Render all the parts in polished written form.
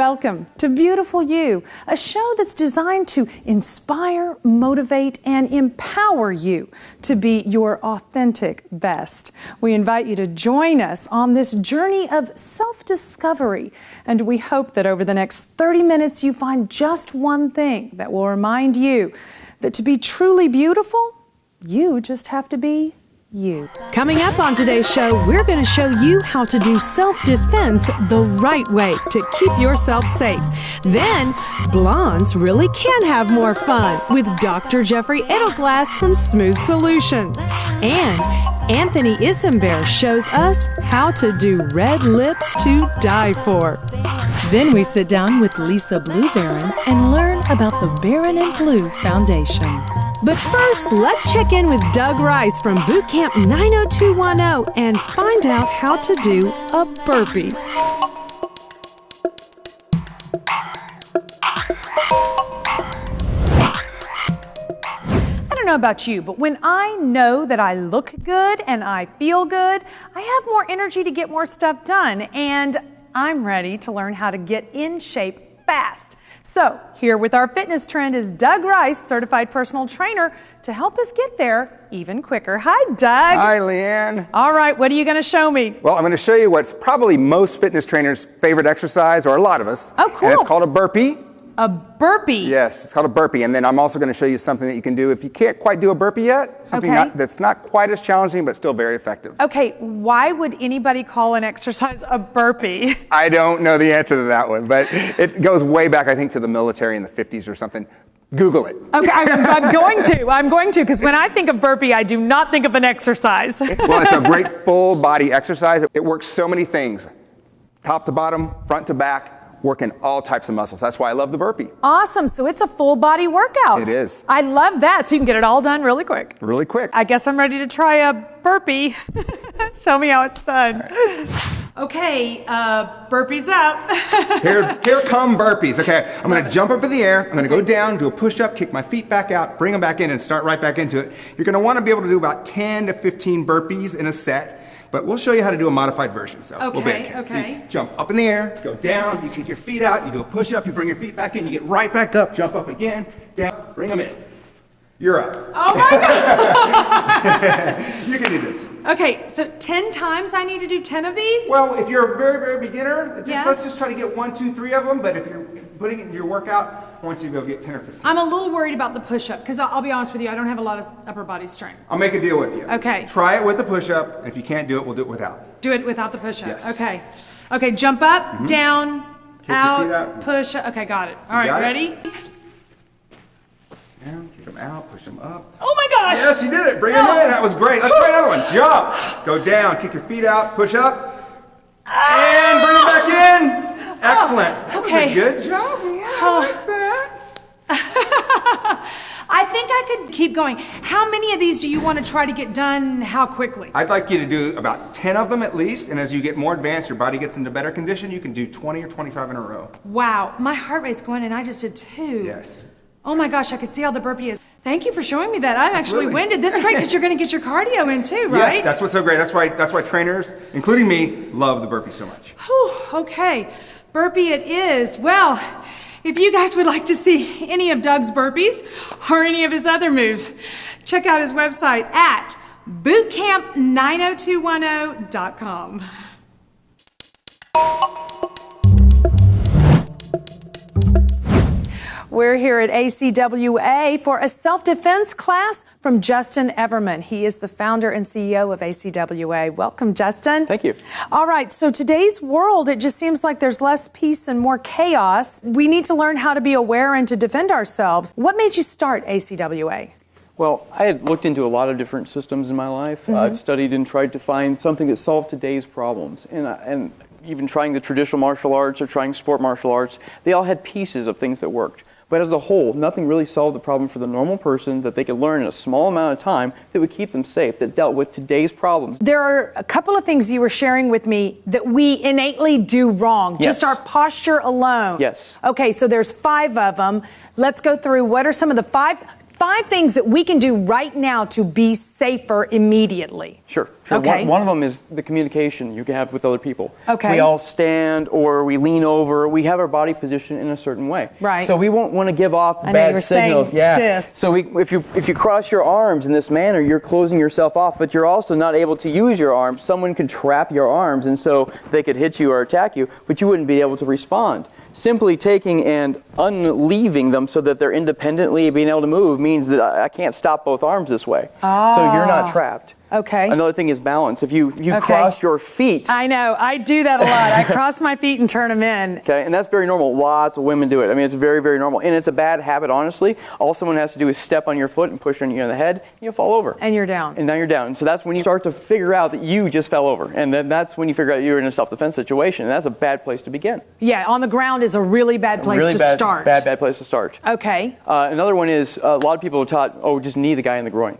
welcome to Beautiful You, a show that's designed to inspire, motivate, and empower you to be your authentic best. We invite you to join us on this journey of self-discovery, and we hope that over the next 30 minutes you find just one thing that will remind you that to be truly beautiful, you just have to be you. Coming up on today's show, we're going to show you how to do self-defense the right way to keep yourself safe. Then, blondes really can have more fun with Dr. Jeffrey Adelglass from Smooth Solutions. And Anthony Isamber shows us how to do red lips to die for. Then we sit down with Lisa Blue Baron and learn about the Baron and Blue Foundation. But first, let's check in with Doug Rice from Bootcamp 90210 and find out how to do a burpee. I don't know about you, but when I know that I look good and I feel good, I have more energy to get more stuff done, and I'm ready to learn how to get in shape fast. So, here with our fitness trend is Doug Rice, certified personal trainer, to help us get there even quicker. Hi, Doug. Hi, Leanne. All right, what are you going to show me? Well, I'm going to show you what's probably most fitness trainers' favorite exercise, or a lot of us. Oh, cool. And it's called a burpee. A burpee? Yes, it's called a burpee. And then I'm also going to show you something that you can do if you can't quite do a burpee yet. Something that's not quite as challenging, but still very effective. Okay, why would anybody call an exercise a burpee? I don't know the answer to that one, but it goes way back, I think, to the military in the 50s or something. Google it. Okay, I'm going to, because when I think of burpee, I do not think of an exercise. Well, it's a great full body exercise. It works so many things, top to bottom, front to back, working all types of muscles. That's why I love the burpee. Awesome. So it's a full body workout. It is. I love that. So you can get it all done really quick. Really quick. I guess I'm ready to try a burpee. Show me how it's done. Right. Okay, burpees up. Here come burpees. Okay, I'm going to jump up in the air. I'm going to go down, do a push-up, kick my feet back out, bring them back in, and start right back into it. You're going to want to be able to do about 10 to 15 burpees in a set. But we'll show you how to do a modified version. So we'll be okay. So you jump up in the air, go down, you kick your feet out, you do a push-up, you bring your feet back in, you get right back up, jump up again, down, bring them in. You're up. Oh my God! You can do this. Okay, so 10 times I need to do 10 of these? Well, if you're a very, very beginner, let's just try to get 1, 2, 3 of them. But if you're putting it in your workout, I want you to be able to get 10 or 15. I'm a little worried about the push-up, because I'll be honest with you, I don't have a lot of upper body strength. I'll make a deal with you. Okay. Try it with the push-up, and if you can't do it, we'll do it without. Do it without the push-up? Yes. Okay. Okay, jump up, down, out, push up. Okay, got it. All right, ready? Down, kick them out, push them up. Oh my gosh! Yes, you did it. Bring them in. That was great. Let's try another one. Jump. Go down, kick your feet out, push up, and bring them back in. Excellent. That was a good job. Yeah, I like that. I think I could keep going. How many of these do you want to try to get done? How quickly? I'd like you to do about 10 of them at least, and as you get more advanced, your body gets into better condition, you can do 20 or 25 in a row. Wow, my heart rate's going and I just did 2. Yes. Oh my gosh, I could see how the burpee is. Thank you for showing me that. I'm actually winded. This is great because you're going to get your cardio in too, right? Yes, that's what's so great. That's why trainers, including me, love the burpee so much. Whew, okay, burpee it is. Well, if you guys would like to see any of Doug's burpees or any of his other moves, check out his website at bootcamp90210.com. We're here at A.C.W.A. for a self-defense class from Justin Everman. He is the founder and CEO of A.C.W.A. Welcome, Justin. Thank you. All right, so today's world, it just seems like there's less peace and more chaos. We need to learn how to be aware and to defend ourselves. What made you start A.C.W.A.? Well, I had looked into a lot of different systems in my life. I'd studied and tried to find something that solved today's problems. And even trying the traditional martial arts or trying sport martial arts, they all had pieces of things that worked. But as a whole, nothing really solved the problem for the normal person that they could learn in a small amount of time that would keep them safe, that dealt with today's problems. There are a couple of things you were sharing with me that we innately do wrong. Yes. Just our posture alone. Yes. Okay, so there's 5 of them. Let's go through what are some of the 5 5 things that we can do right now to be safer immediately. Sure. Okay. One of them is the communication you can have with other people. Okay. We all stand or we lean over. We have our body positioned in a certain way. Right. So we won't want to give off I know bad you were signals. saying this. So if you cross your arms in this manner, you're closing yourself off, but you're also not able to use your arms. Someone could trap your arms, and so they could hit you or attack you, but you wouldn't be able to respond. Simply taking and unleaving them so that they're independently being able to move means that I can't stop both arms this way. So you're not trapped. Okay. Another thing is balance. If you cross your feet. I know. I do that a lot. I cross my feet and turn them in. Okay, and that's very normal. Lots of women do it. I mean, it's very, very normal. And it's a bad habit, honestly. All someone has to do is step on your foot and push on you in the head, and you'll fall over. And you're down. And now you're down. And so that's when you start to figure out that you just fell over. And then that's when you figure out you're in a self-defense situation. And that's a bad place to begin. Yeah, on the ground is a really bad place to start. Bad place to start. Okay. Another one is a lot of people are taught, just knee the guy in the groin.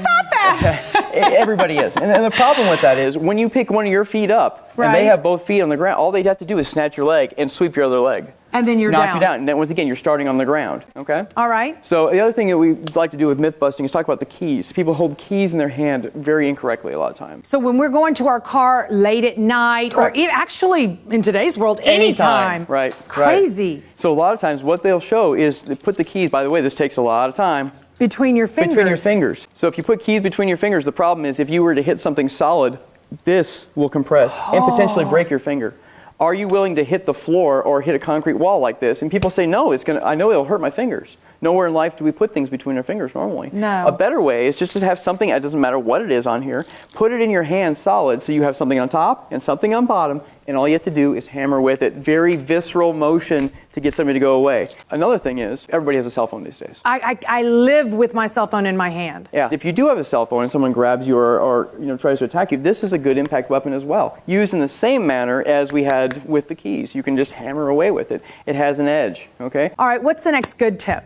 Stop that! Everybody is. And the problem with that is when you pick one of your feet up and they have both feet on the ground, all they'd have to do is snatch your leg and sweep your other leg. And then you're knock you down. And then once again, you're starting on the ground. Okay? All right. So the other thing that we like to do with myth busting is talk about the keys. People hold keys in their hand very incorrectly a lot of times. So when we're going to our car late at night, or actually in today's world, anytime. Right. Crazy. Right. So a lot of times what they'll show is they put the keys, by the way, this takes a lot of time. Between your fingers. Between your fingers. So if you put keys between your fingers, the problem is if you were to hit something solid, this will compress and potentially break your finger. Are you willing to hit the floor or hit a concrete wall like this? And people say, no, I know it'll hurt my fingers. Nowhere in life do we put things between our fingers normally. No. A better way is just to have something, it doesn't matter what it is on here, put it in your hand solid so you have something on top and something on bottom, and all you have to do is hammer with it. Very visceral motion to get somebody to go away. Another thing is, everybody has a cell phone these days. I live with my cell phone in my hand. Yeah. If you do have a cell phone and someone grabs you or tries to attack you, this is a good impact weapon as well. Used in the same manner as we had with the keys. You can just hammer away with it. It has an edge, okay? All right, what's the next good tip?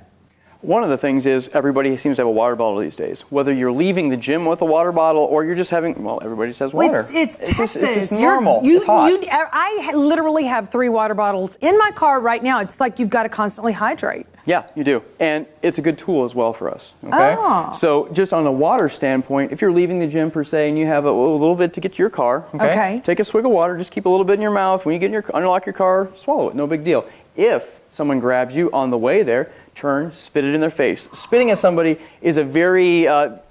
One of the things is everybody seems to have a water bottle these days. Whether you're leaving the gym with a water bottle or you're just having, everybody just has water. It's Texas. It's just normal. It's hot. I literally have 3 water bottles in my car right now. It's like you've got to constantly hydrate. Yeah, you do. And it's a good tool as well for us. Okay? Oh. So just on a water standpoint, if you're leaving the gym per se and you have a little bit to get to your car, okay? Take a swig of water, just keep a little bit in your mouth. When you get unlock your car, swallow it. No big deal. If someone grabs you on the way there, turn, spit it in their face. Spitting at somebody is a very,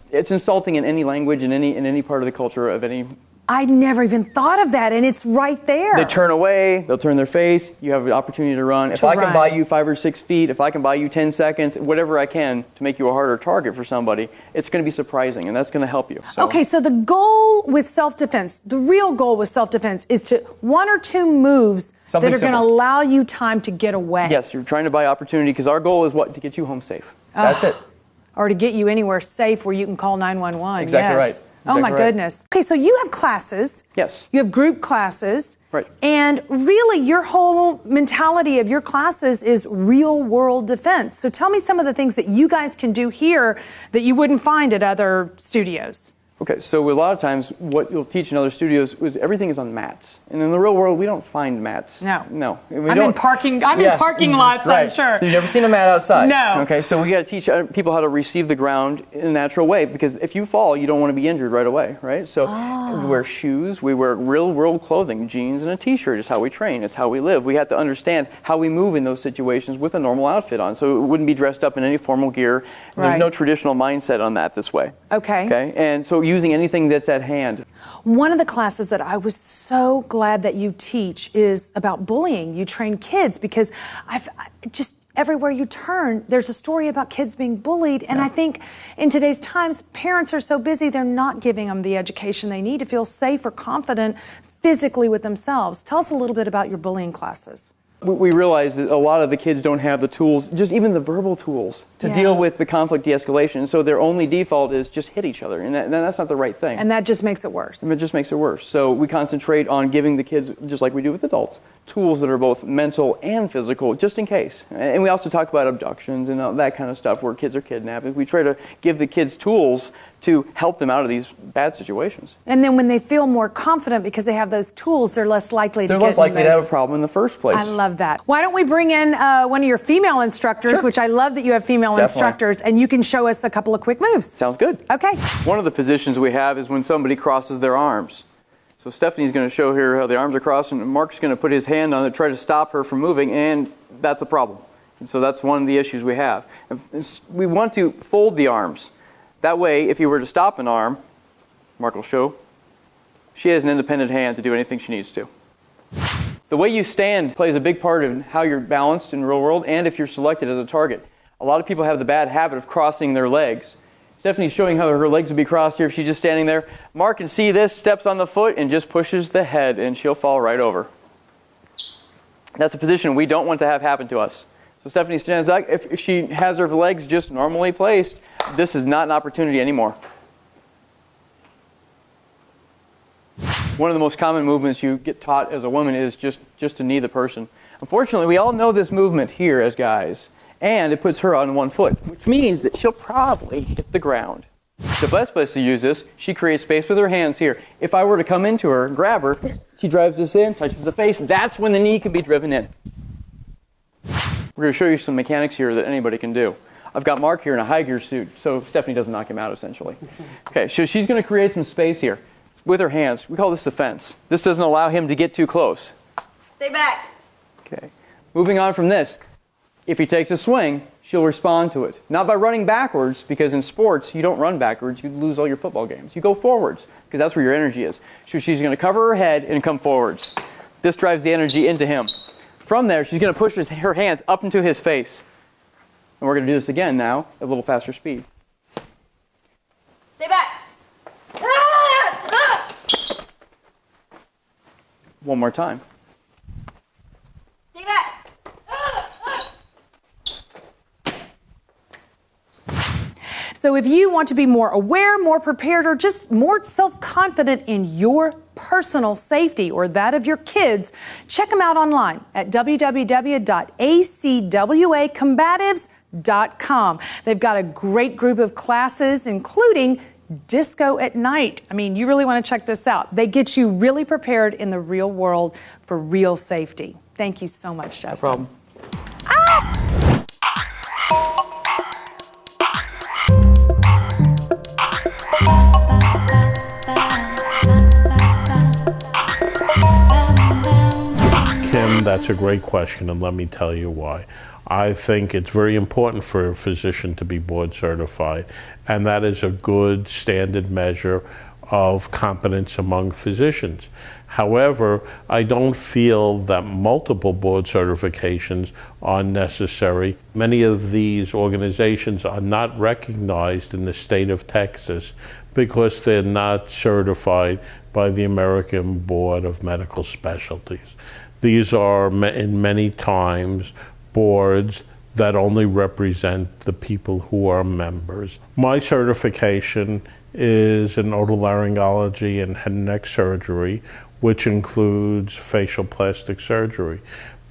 it's insulting in any language, in any part of the culture of any. I never even thought of that, and it's right there. They turn away, they'll turn their face, you have the opportunity to run. If I can buy you 5 or 6 feet, if I can buy you 10 seconds, whatever I can to make you a harder target for somebody, it's going to be surprising, and that's going to help you. So. Okay, so the goal with self-defense, the real goal with self-defense is to 1 or 2 moves that are going to allow you time to get away. Yes, you're trying to buy opportunity because our goal is what? To get you home safe. That's it. Or to get you anywhere safe where you can call 911. Exactly right. Oh my goodness. Okay, so you have classes. Yes. You have group classes. Right. And really your whole mentality of your classes is real world defense. So tell me some of the things that you guys can do here that you wouldn't find at other studios. Okay, so a lot of times what you'll teach in other studios is everything is on mats. And in the real world, we don't find mats. No. I'm in parking lots, right. I'm sure. You've never seen a mat outside. No. Okay, so we got to teach people how to receive the ground in a natural way because if you fall, you don't want to be injured right away, right? So we wear shoes, we wear real world clothing, jeans and a t-shirt is how we train, it's how we live. We have to understand how we move in those situations with a normal outfit on. So it wouldn't be dressed up in any formal gear. Right. There's no traditional mindset on that this way. Okay. And so using anything that's at hand. One of the classes that I was so glad that you teach is about bullying. You train kids because everywhere you turn, there's a story about kids being bullied. And I think in today's times, parents are so busy, they're not giving them the education they need to feel safe or confident physically with themselves. Tell us a little bit about your bullying classes. We realize that a lot of the kids don't have the tools, just even the verbal tools, to deal with the conflict de-escalation. So their only default is just hit each other, and that's not the right thing. And that just makes it worse. And it just makes it worse. So we concentrate on giving the kids, just like we do with adults, tools that are both mental and physical, just in case. And we also talk about abductions and that kind of stuff where kids are kidnapped. We try to give the kids tools to help them out of these bad situations. And then when they feel more confident because they have those tools, they're less likely to have a problem in the first place. I love that. Why don't we bring in one of your female instructors, Sure. which I love that you have female instructors, and you can show us a couple of quick moves. Sounds good. Okay. One of the positions we have is when somebody crosses their arms. So Stephanie's going to show here how the arms are crossed, and Mark's going to put his hand on it, try to stop her from moving, and that's a problem. And so that's one of the issues we have. We want to fold the arms. That way, if you were to stop an arm, Mark will show, she has an independent hand to do anything she needs to. The way you stand plays a big part in how you're balanced in the real world and if you're selected as a target. A lot of people have the bad habit of crossing their legs. Stephanie's showing how her legs would be crossed here if she's just standing there. Mark can see this, steps on the foot, and just pushes the head, and she'll fall right over. That's a position we don't want to have happen to us. So Stephanie stands up. If she has her legs just normally placed, this is not an opportunity anymore. One of the most common movements you get taught as a woman is just to knee the person. Unfortunately, we all know this movement here as guys, and it puts her on one foot, which means that she'll probably hit the ground. The best place to use this, she creates space with her hands here. If I were to come into her and grab her, she drives this in, touches the face, that's when the knee can be driven in. We're going to show you some mechanics here that anybody can do. I've got Mark here in a high gear suit, so Stephanie doesn't knock him out, essentially. Okay, so she's going to create some space here with her hands. We call this the fence. This doesn't allow him to get too close. Stay back. Okay. Moving on from this, if he takes a swing, she'll respond to it. Not by running backwards, because in sports, you don't run backwards. You lose all your football games. You go forwards, because that's where your energy is. So she's going to cover her head and come forwards. This drives the energy into him. From there, she's going to push her hands up into his face. And we're going to do this again now at a little faster speed. Stay back. One more time. Stay back. So if you want to be more aware, more prepared, or just more self-confident in your personal safety or that of your kids, check them out online at www.acwacombatives.com. They've got a great group of classes, including disco at night. I mean, you really want to check this out. They get you really prepared in the real world for real safety. Thank you so much, Justin. No problem. Kim, that's a great question, and let me tell you why. I think it's very important for a physician to be board certified, and that is a good standard measure of competence among physicians. However, I don't feel that multiple board certifications are necessary. Many of these organizations are not recognized in the state of Texas because they're not certified by the American Board of Medical Specialties. These are, in many times, boards that only represent the people who are members. My certification is in otolaryngology and head and neck surgery, which includes facial plastic surgery.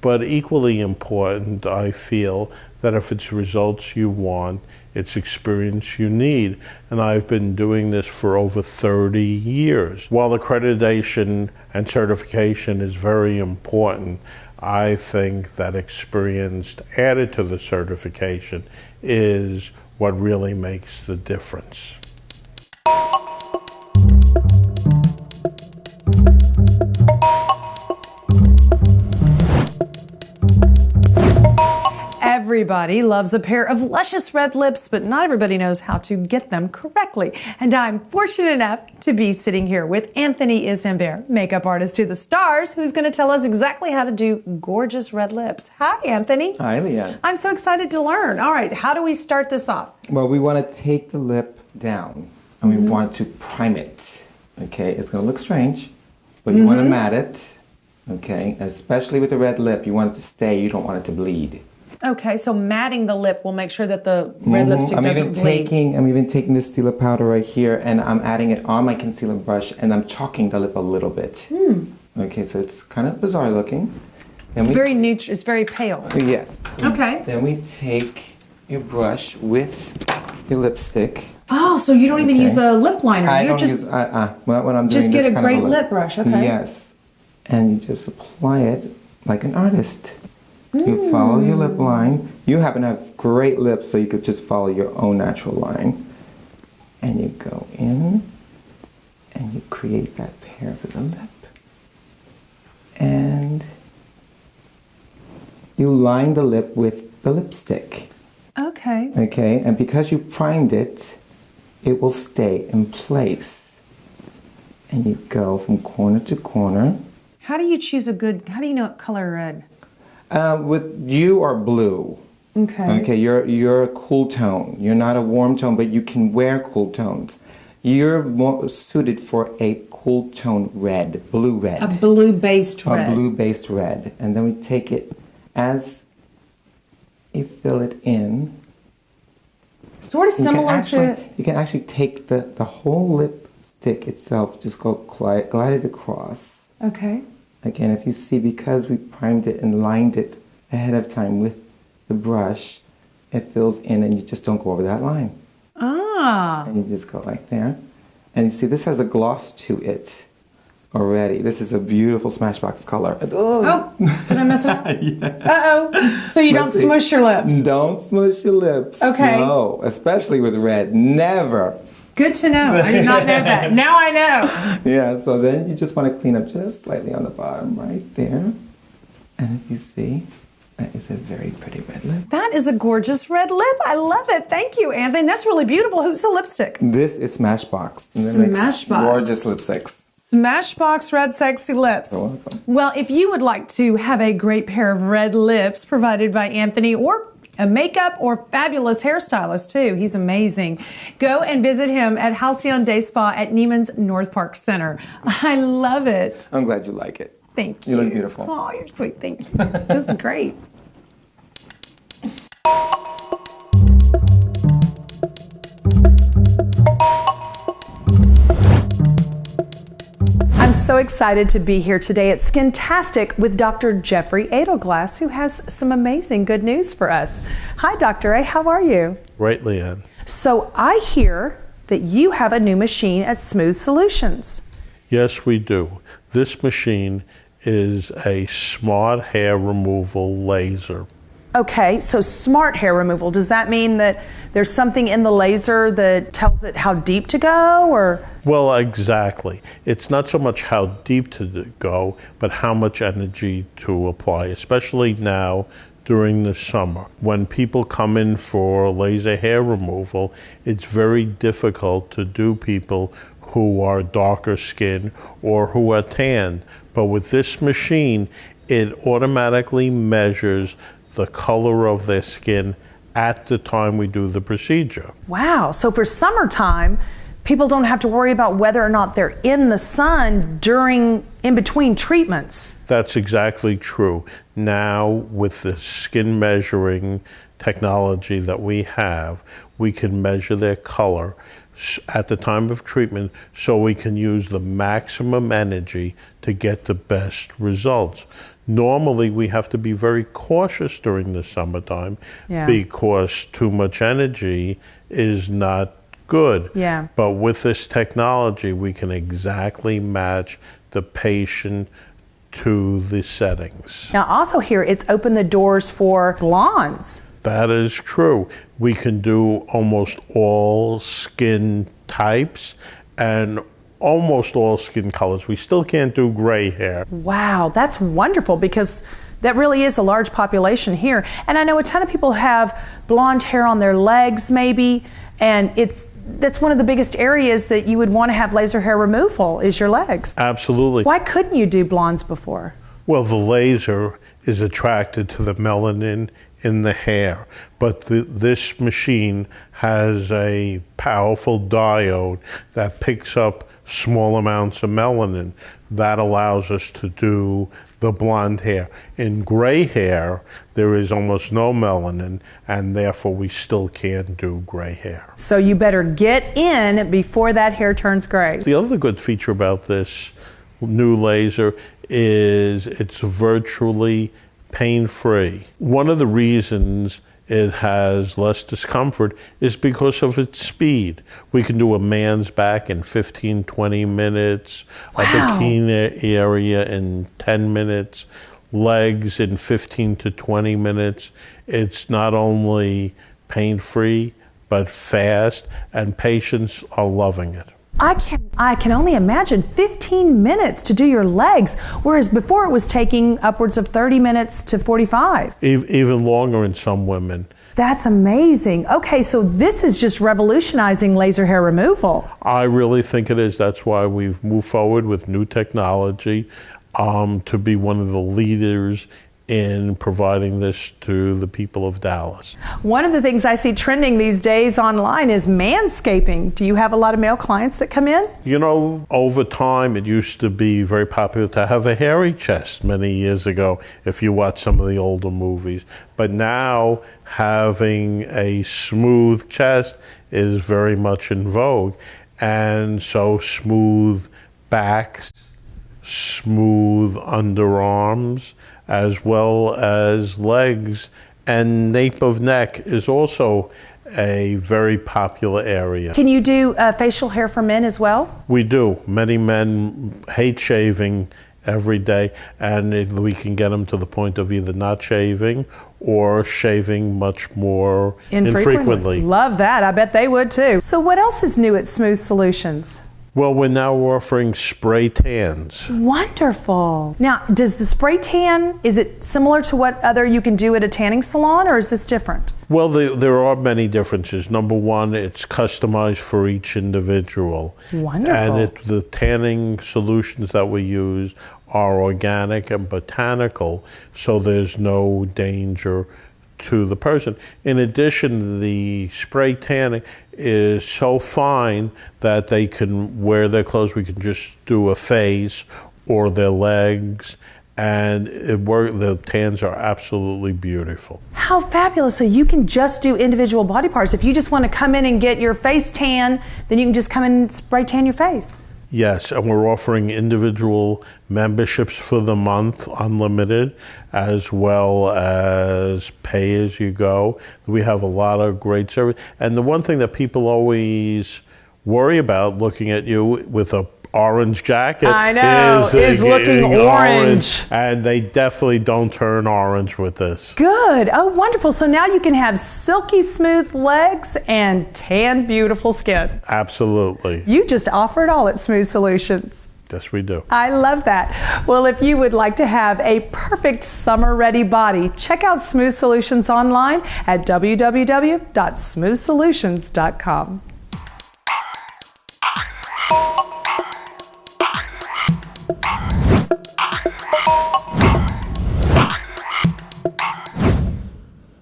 But equally important, I feel, that if it's results you want, it's experience you need. And I've been doing this for over 30 years. While accreditation and certification is very important, I think that experience added to the certification is what really makes the difference. Everybody loves a pair of luscious red lips, but not everybody knows how to get them correctly. And I'm fortunate enough to be sitting here with Anthony Isamber, makeup artist to the stars, who's going to tell us exactly how to do gorgeous red lips. Hi, Anthony. Hi, Leanne. I'm so excited to learn. All right, how do we start this off? Well, we want to take the lip down, and we want to prime it. Okay, it's going to look strange, but you want to mat it. Okay, and especially with the red lip, you want it to stay. You don't want it to bleed. Okay, so matting the lip will make sure that the red lipstick doesn't bleed. I'm even taking this Stila powder right here, and I'm adding it on my concealer brush, and I'm chalking the lip a little bit. Okay, so it's kind of bizarre looking. Then it's very neutral. It's very pale. Yes. Okay. Then we take your brush with your lipstick, Oh, so you don't even use a lip liner. I You don't just use, when I'm doing just this get a kind of great lip brush, okay. Yes. And you just apply it like an artist. You follow your lip line. You happen to have great lips, so you could just follow your own natural line. And you go in, and you create that pair for the lip. And you line the lip with the lipstick. Okay. Okay, and because you primed it, it will stay in place. And you go from corner to corner. How do you choose how do you know what color red? With you are blue. Okay. Okay, you're a cool tone. You're not a warm tone, but you can wear cool tones. You're more suited for a cool tone red, blue red. A blue-based red. A blue-based red. And then we take it as you fill it in. Sort of similar to... You can actually take the whole lipstick itself, just go glide it across. Okay. Again, if you see, because we primed it and lined it ahead of time with the brush, it fills in and you just don't go over that line. Ah. And you just go like there. And you see, this has a gloss to it already. This is a beautiful Smashbox color. Oh, did I mess it up? Yes. Uh-oh. So you don't smush your lips. Don't smush your lips. Okay. No, especially with red. Never. Good to know. I did not know that. Now I know. Yeah, so then you just want to clean up just slightly on the bottom right there. And if you see, that is a very pretty red lip. That is a gorgeous red lip. I love it. Thank you, Anthony. That's really beautiful. Who's the lipstick? This is Smashbox. And they make Smashbox. gorgeous lipsticks. Smashbox Red Sexy Lips. You're welcome. Well, if you would like to have a great pair of red lips provided by Anthony, or a makeup or fabulous hairstylist too, he's amazing, go and visit him at Halcyon Day Spa at Neiman's North Park Center. I love it. I'm glad you like it. Thank you. You look beautiful. Oh, you're sweet. Thank you. This is great. I'm so excited to be here today at Skintastic with Dr. Jeffrey Adelglass, who has some amazing good news for us. Hi, Dr. A. How are you? Right, Leanne. So I hear that you have a new machine at Smooth Solutions. Yes, we do. This machine is a smart hair removal laser. Okay, so smart hair removal. Does that mean that there's something in the laser that tells it how deep to go, or? Well, exactly. It's not so much how deep to go, but how much energy to apply, especially now during the summer. When people come in for laser hair removal, it's very difficult to do people who are darker skinned or who are tanned. But with this machine, it automatically measures the color of their skin at the time we do the procedure. Wow, so for summertime, people don't have to worry about whether or not they're in the sun in between treatments. That's exactly true. Now, with the skin measuring technology that we have, we can measure their color at the time of treatment so we can use the maximum energy to get the best results. Normally, we have to be very cautious during the summertime because too much energy is not good. Yeah. But with this technology, we can exactly match the patient to the settings. Now, also here, it's opened the doors for blondes. That is true. We can do almost all skin types and almost all skin colors. We still can't do gray hair. Wow, that's wonderful, because that really is a large population here. And I know a ton of people have blonde hair on their legs maybe, and that's one of the biggest areas that you would want to have laser hair removal is your legs. Absolutely. Why couldn't you do blondes before? Well, the laser is attracted to the melanin in the hair, but this machine has a powerful diode that picks up small amounts of melanin. That allows us to do the blonde hair. In gray hair, there is almost no melanin, and therefore we still can't do gray hair. So you better get in before that hair turns gray. The other good feature about this new laser is it's virtually pain-free. One of the reasons it has less discomfort is because of its speed. We can do a man's back in 15, 20 minutes, a bikini area in 10 minutes, legs in 15 to 20 minutes. It's not only pain-free, but fast, and patients are loving it. I can only imagine 15 minutes to do your legs, whereas before it was taking upwards of 30 minutes to 45. Even longer in some women. That's amazing. Okay, so this is just revolutionizing laser hair removal. I really think it is. That's why we've moved forward with new technology to be one of the leaders in providing this to the people of Dallas. One of the things I see trending these days online is manscaping. Do you have a lot of male clients that come in? You know, over time it used to be very popular to have a hairy chest many years ago, if you watch some of the older movies. But now having a smooth chest is very much in vogue. And so smooth backs, smooth underarms, as well as legs, and nape of neck is also a very popular area. Can you do facial hair for men as well? We do. Many men hate shaving every day, and we can get them to the point of either not shaving or shaving much more infrequently. Love that. I bet they would too. So what else is new at Smooth Solutions? Well, we're now offering spray tans. Wonderful. Now, does the spray tan, is it similar to what other you can do at a tanning salon, or is this different? Well, there are many differences. Number one, it's customized for each individual. Wonderful. And the tanning solutions that we use are organic and botanical, so there's no danger to the person. In addition, the spray tanning is so fine that they can wear their clothes. We can just do a face or their legs, and the tans are absolutely beautiful. How fabulous. So you can just do individual body parts. If you just want to come in and get your face tan, then you can just come in and spray tan your face. Yes, and we're offering individual memberships for the month, unlimited, as well as pay-as-you-go. We have a lot of great service. And the one thing that people always worry about looking at you with a orange jacket is looking orange. And they definitely don't turn orange with this. Good. Oh, wonderful. So now you can have silky smooth legs and tan beautiful skin. Absolutely. You just offer it all at Smooth Solutions. Yes, we do. I love that. Well, if you would like to have a perfect summer-ready body, check out Smooth Solutions online at www.smoothsolutions.com.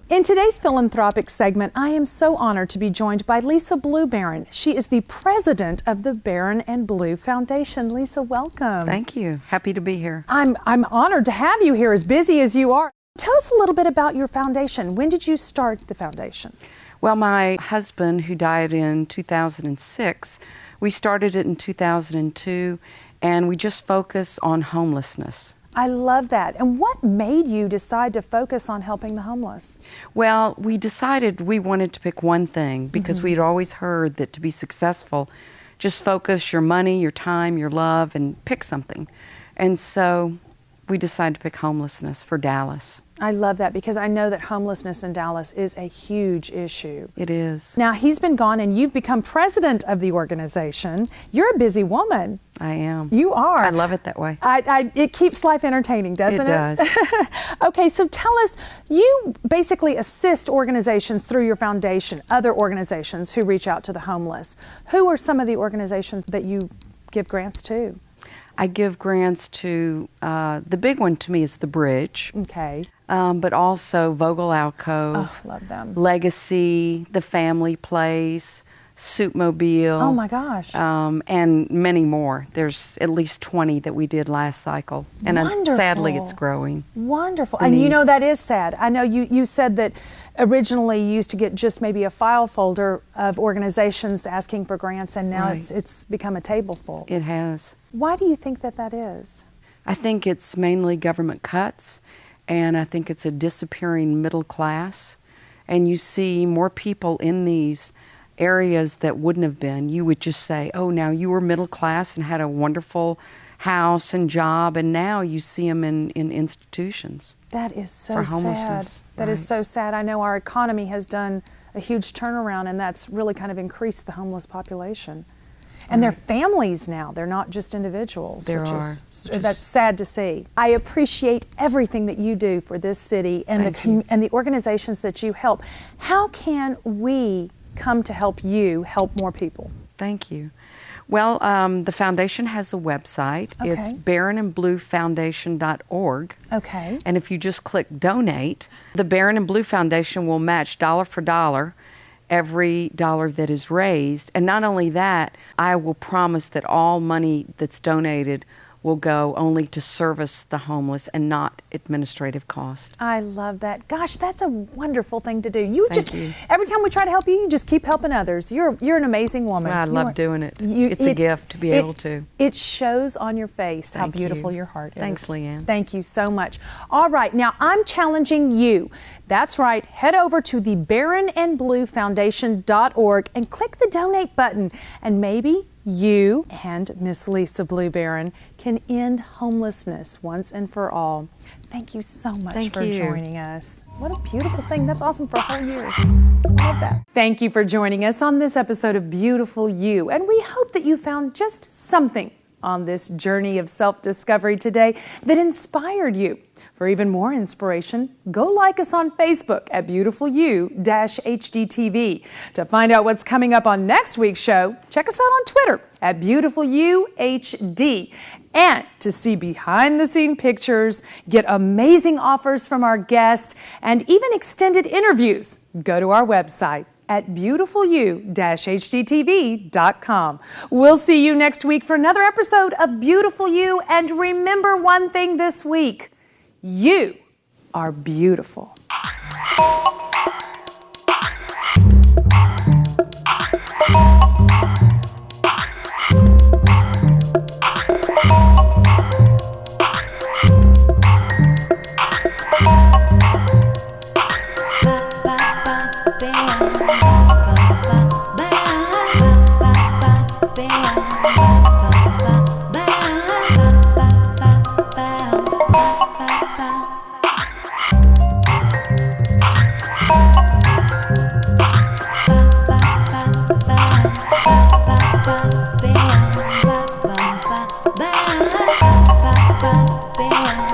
In today's philanthropic segment, I am so honored to be joined by Lisa Bluebaron. She is the president of the Barron and Blue Foundation. Lisa, welcome. Thank you. Happy to be here. I'm honored to have you here, as busy as you are. Tell us a little bit about your foundation. When did you start the foundation? Well, my husband, who died in 2006, we started it in 2002, and we just focus on homelessness. I love that. And what made you decide to focus on helping the homeless? Well, we decided we wanted to pick one thing because we'd always heard that to be successful, just focus your money, your time, your love, and pick something. And so we decided to pick homelessness for Dallas. I love that because I know that homelessness in Dallas is a huge issue. It is. Now, he's been gone and you've become president of the organization. You're a busy woman. I am. You are. I love it that way. It keeps life entertaining, doesn't it? It does. Okay, so tell us, you basically assist organizations through your foundation, other organizations who reach out to the homeless. Who are some of the organizations that you give grants to? I give grants to, the big one to me is The Bridge. Okay. But also Vogel Alcove. Oh, love them. Legacy, The Family Place, Suitmobile. Oh my gosh. And many more. There's at least 20 that we did last cycle. And sadly it's growing. Wonderful. And you know that is sad. I know you said that originally you used to get just maybe a file folder of organizations asking for grants, and now it's become a table full. It has. Why do you think that is? I think it's mainly government cuts, and I think it's a disappearing middle class. and you see more people in these areas that wouldn't have been, you would just say, oh, now you were middle class and had a wonderful house and job, and now you see them in institutions. That is so for sad. homelessness. That is so sad. I know our economy has done a huge turnaround, and that's really kind of increased the homeless population. And they're families now. They're not just individuals. That's sad to see. I appreciate everything that you do for this city and the organizations that you help. How can we come to help you help more people? Thank you. Well, the foundation has a website. Okay. It's barronandbluefoundation.org. Okay. And if you just click donate, the Barron and Blue Foundation will match dollar for dollar every dollar that is raised. And not only that, I will promise that all money that's donated will go only to service the homeless and not administrative cost. I love that. Gosh, that's a wonderful thing to do. Thank you. Every time we try to help you, you just keep helping others. You're an amazing woman. Well, I love doing it. It's a gift to be able to. It shows on your face how beautiful your heart is. Thanks, Leanne. Thank you so much. All right, now I'm challenging you. That's right. Head over to the barronandbluefoundation.org and click the donate button, and maybe you and Miss Lisa Blue Barron can end homelessness once and for all. Thank you so much for joining us. What a beautiful thing. That's awesome for a whole year. I love that. Thank you for joining us on this episode of Beautiful You, and we hope that you found just something on this journey of self-discovery today that inspired you. For even more inspiration, go like us on Facebook at BeautifulYou-HDTV. To find out what's coming up on next week's show, check us out on Twitter at BeautifulYouHD. And to see behind-the-scene pictures, get amazing offers from our guests, and even extended interviews, go to our website at beautifulyou-hdtv.com. We'll see you next week for another episode of Beautiful You, and remember one thing this week. You are beautiful. Bam.